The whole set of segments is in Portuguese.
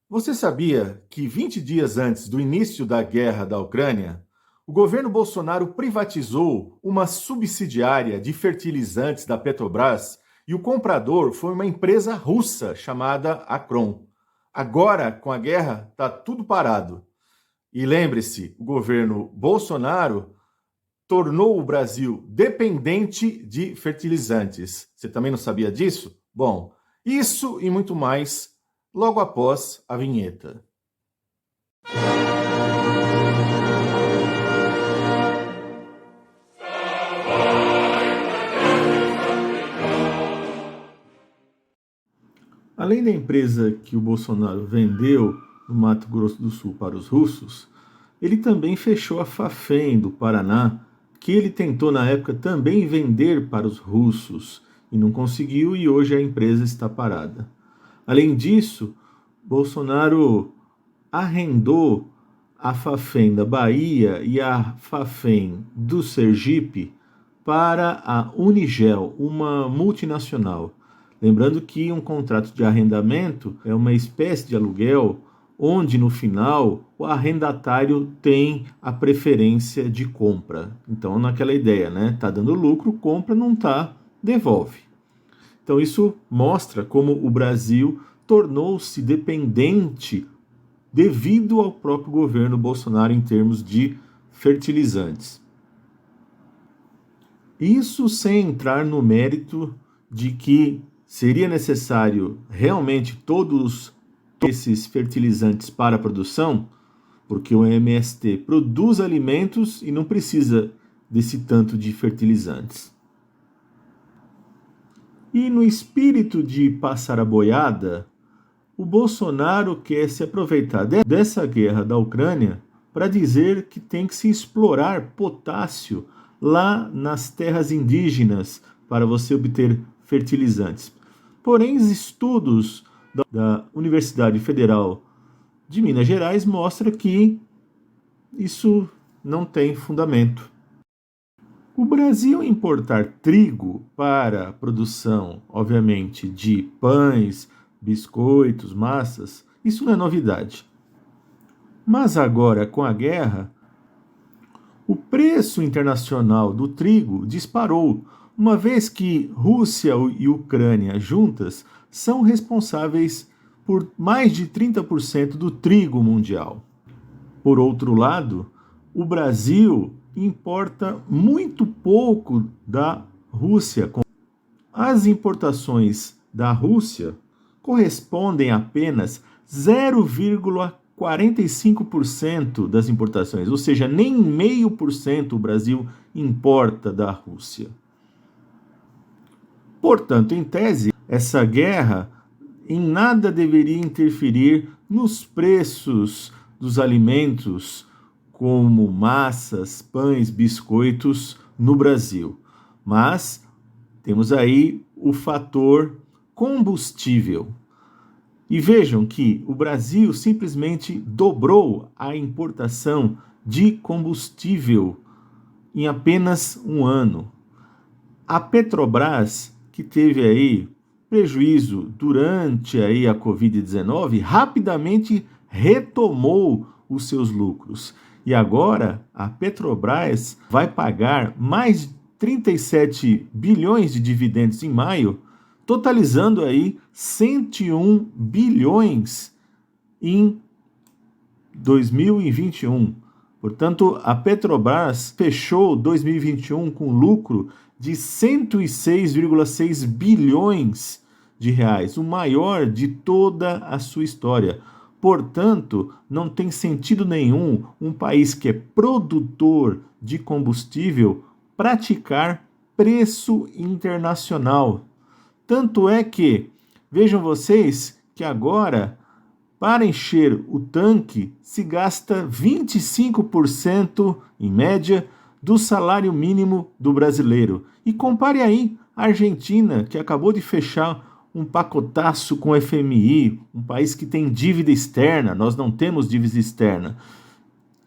Você sabia que 20 dias antes do início da guerra da Ucrânia, o governo Bolsonaro privatizou uma subsidiária de fertilizantes da Petrobras e o comprador foi uma empresa russa chamada Acron. Agora, com a guerra, está tudo parado. E lembre-se, o governo Bolsonaro tornou o Brasil dependente de fertilizantes. Você também não sabia disso? Bom, isso e muito mais logo após a vinheta. Além da empresa que o Bolsonaro vendeu no Mato Grosso do Sul para os russos, ele também fechou a Fafem do Paraná, que ele tentou na época também vender para os russos e não conseguiu, e hoje a empresa está parada. Além disso, Bolsonaro arrendou a Fafem da Bahia e a Fafem do Sergipe para a Unigel, uma multinacional. Lembrando que um contrato de arrendamento é uma espécie de aluguel onde no final o arrendatário tem a preferência de compra. Então, naquela ideia, né? Tá dando lucro, compra, não tá, devolve. Então, isso mostra como o Brasil tornou-se dependente devido ao próprio governo Bolsonaro em termos de fertilizantes. Isso sem entrar no mérito de que seria necessário realmente todos esses fertilizantes para a produção, porque o MST produz alimentos e não precisa desse tanto de fertilizantes. E no espírito de passar a boiada, o Bolsonaro quer se aproveitar dessa guerra da Ucrânia para dizer que tem que se explorar potássio lá nas terras indígenas para você obter fertilizantes. Porém, os estudos da Universidade Federal de Minas Gerais mostram que isso não tem fundamento. O Brasil importar trigo para a produção, obviamente, de pães, biscoitos, massas, isso não é novidade. Mas agora, com a guerra, o preço internacional do trigo disparou, uma vez que Rússia e Ucrânia juntas são responsáveis por mais de 30% do trigo mundial. Por outro lado, o Brasil importa muito pouco da Rússia. As importações da Rússia correspondem a apenas 0,45% das importações, ou seja, nem 0,5% o Brasil importa da Rússia. Portanto, em tese, essa guerra em nada deveria interferir nos preços dos alimentos, como massas, pães, biscoitos, no Brasil. Mas temos aí o fator combustível. E vejam que o Brasil simplesmente dobrou a importação de combustível em apenas um ano. A Petrobras, que teve aí prejuízo durante aí a Covid-19, rapidamente retomou os seus lucros. E agora a Petrobras vai pagar mais de 37 bilhões de dividendos em maio, totalizando aí 101 bilhões em 2021. Portanto, a Petrobras fechou 2021 com lucro de 106,6 bilhões de reais, o maior de toda a sua história. Portanto, não tem sentido nenhum um país que é produtor de combustível praticar preço internacional. Tanto é que, vejam vocês, que agora, para encher o tanque, se gasta 25%, em média, do salário mínimo do brasileiro. E compare aí a Argentina, que acabou de fechar um pacotaço com o FMI, um país que tem dívida externa, nós não temos dívida externa.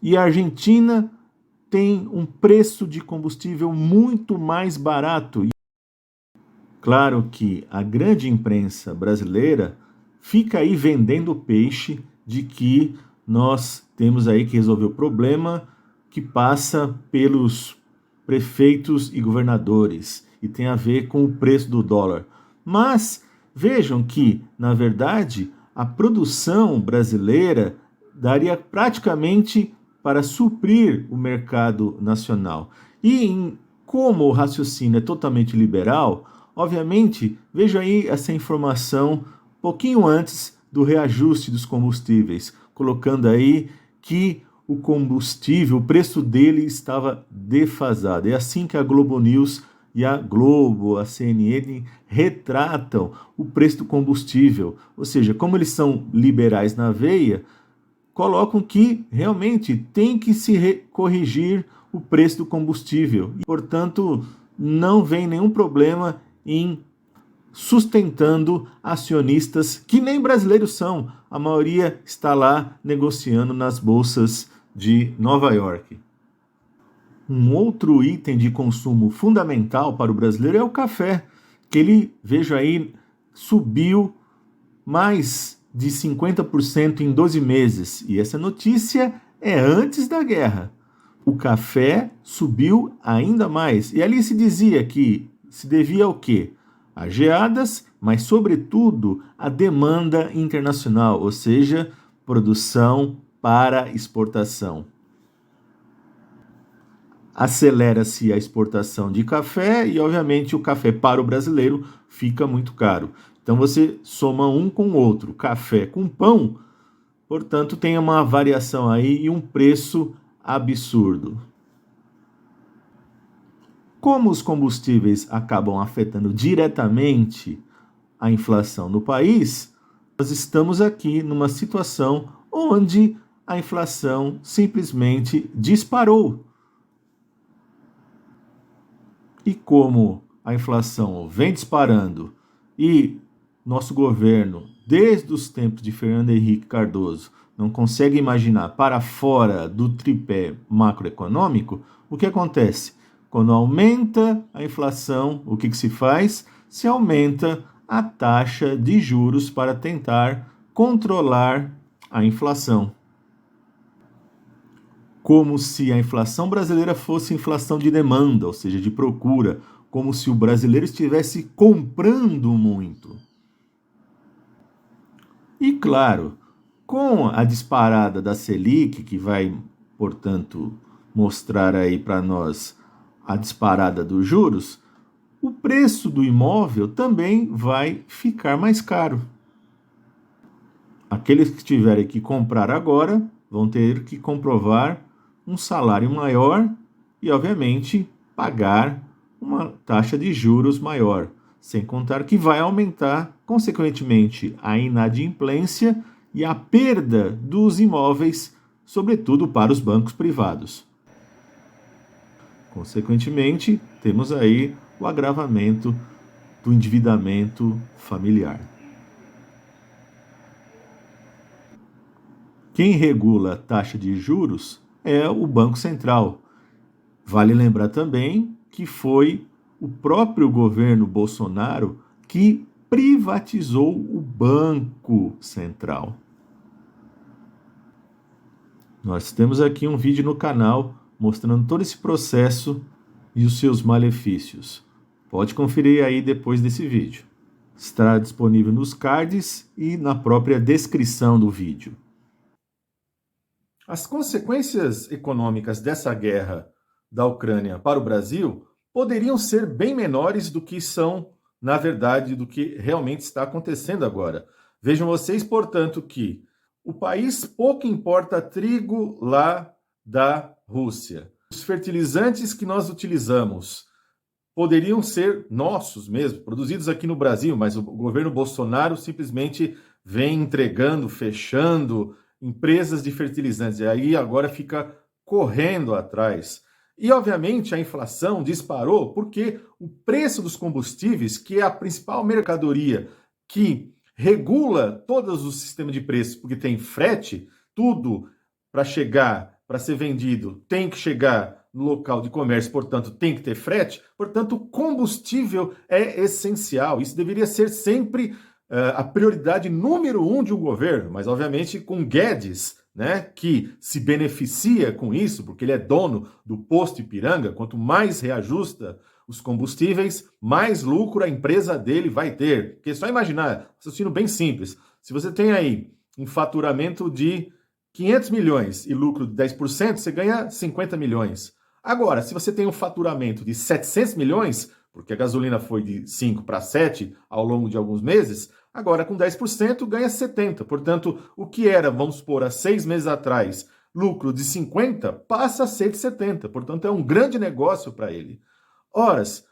E a Argentina tem um preço de combustível muito mais barato. Claro que a grande imprensa brasileira fica aí vendendo peixe de que nós temos aí que resolver o problema que passa pelos prefeitos e governadores e tem a ver com o preço do dólar. Mas vejam que, na verdade, a produção brasileira daria praticamente para suprir o mercado nacional. Como o raciocínio é totalmente liberal, obviamente, veja aí essa informação um pouquinho antes do reajuste dos combustíveis, colocando aí que o combustível, o preço dele estava defasado. É assim que a Globo News e a Globo, a CNN, retratam o preço do combustível. Ou seja, como eles são liberais na veia, colocam que realmente tem que se corrigir o preço do combustível. E, portanto, não vem nenhum problema em sustentando acionistas que nem brasileiros são. A maioria está lá negociando nas bolsas de Nova York. Um outro item de consumo fundamental para o brasileiro é o café, que ele, veja aí, subiu mais de 50% em 12 meses. E essa notícia é antes da guerra. O café subiu ainda mais. E ali se dizia que se devia ao quê? A geadas, mas sobretudo a demanda internacional, ou seja, produção para exportação. Acelera-se a exportação de café e, obviamente, o café para o brasileiro fica muito caro. Então você soma um com o outro, café com pão, portanto tem uma variação aí e um preço absurdo. Como os combustíveis acabam afetando diretamente a inflação no país, nós estamos aqui numa situação onde a inflação simplesmente disparou. E como a inflação vem disparando e nosso governo, desde os tempos de Fernando Henrique Cardoso, não consegue imaginar para fora do tripé macroeconômico, o que acontece? Quando aumenta a inflação, o que se faz? Se aumenta a taxa de juros para tentar controlar a inflação. Como se a inflação brasileira fosse inflação de demanda, ou seja, de procura, como se o brasileiro estivesse comprando muito. E claro, com a disparada da Selic, que vai, portanto, mostrar aí para nós a disparada dos juros, o preço do imóvel também vai ficar mais caro. Aqueles que tiverem que comprar agora vão ter que comprovar um salário maior e, obviamente, pagar uma taxa de juros maior, sem contar que vai aumentar, consequentemente, a inadimplência e a perda dos imóveis, sobretudo para os bancos privados. Consequentemente, temos aí o agravamento do endividamento familiar. Quem regula a taxa de juros é o Banco Central. Vale lembrar também que foi o próprio governo Bolsonaro que privatizou o Banco Central. Nós temos aqui um vídeo no canal mostrando todo esse processo e os seus malefícios. Pode conferir aí depois desse vídeo. Estará disponível nos cards e na própria descrição do vídeo. As consequências econômicas dessa guerra da Ucrânia para o Brasil poderiam ser bem menores do que são, na verdade, do que realmente está acontecendo agora. Vejam vocês, portanto, que o país pouco importa trigo lá da Rússia. Os fertilizantes que nós utilizamos poderiam ser nossos mesmo, produzidos aqui no Brasil, mas o governo Bolsonaro simplesmente vem entregando, fechando empresas de fertilizantes, e aí agora fica correndo atrás. E, obviamente, a inflação disparou porque o preço dos combustíveis, que é a principal mercadoria que regula todos os sistemas de preços, porque tem frete, tudo para chegar, para ser vendido, tem que chegar no local de comércio, portanto, tem que ter frete. Portanto, o combustível é essencial. Isso deveria ser sempre a prioridade número 1 de um governo, mas obviamente com Guedes, né, que se beneficia com isso, porque ele é dono do posto Ipiranga. Quanto mais reajusta os combustíveis, mais lucro a empresa dele vai ter. Porque só imaginar, raciocínio bem simples, se você tem aí um faturamento de 500 milhões e lucro de 10%, você ganha 50 milhões. Agora, se você tem um faturamento de 700 milhões, porque a gasolina foi de 5 para 7 ao longo de alguns meses, agora com 10% ganha 70. Portanto, o que era, vamos supor, há 6 meses atrás, lucro de 50, passa a ser de 70. Portanto, é um grande negócio para ele. Horas,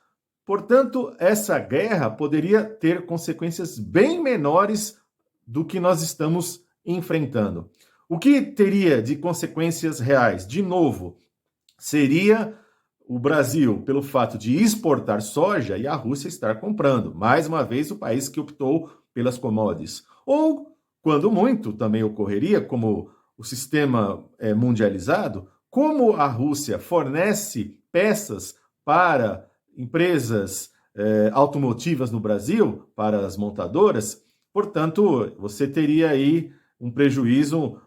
portanto, essa guerra poderia ter consequências bem menores do que nós estamos enfrentando. O que teria de consequências reais? De novo, seria o Brasil, pelo fato de exportar soja e a Rússia estar comprando. Mais uma vez, o país que optou pelas commodities. Ou, quando muito, também ocorreria, como o sistema é mundializado, como a Rússia fornece peças para empresas automotivas no Brasil, para as montadoras, portanto, você teria aí um prejuízo,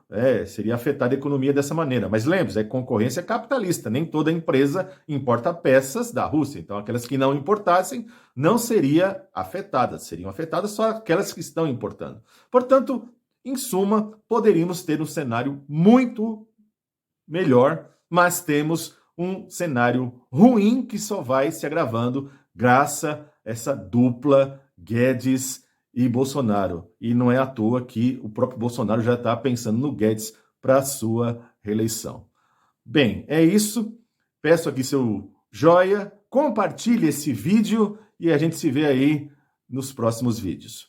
seria afetar a economia dessa maneira. Mas lembre-se, é concorrência capitalista, nem toda empresa importa peças da Rússia. Então, aquelas que não importassem não seriam afetadas só aquelas que estão importando. Portanto, em suma, poderíamos ter um cenário muito melhor, mas temos um cenário ruim que só vai se agravando graças a essa dupla Guedes e Bolsonaro. E não é à toa que o próprio Bolsonaro já está pensando no Guedes para a sua reeleição. Bem, é isso. Peço aqui seu joia, compartilhe esse vídeo e a gente se vê aí nos próximos vídeos.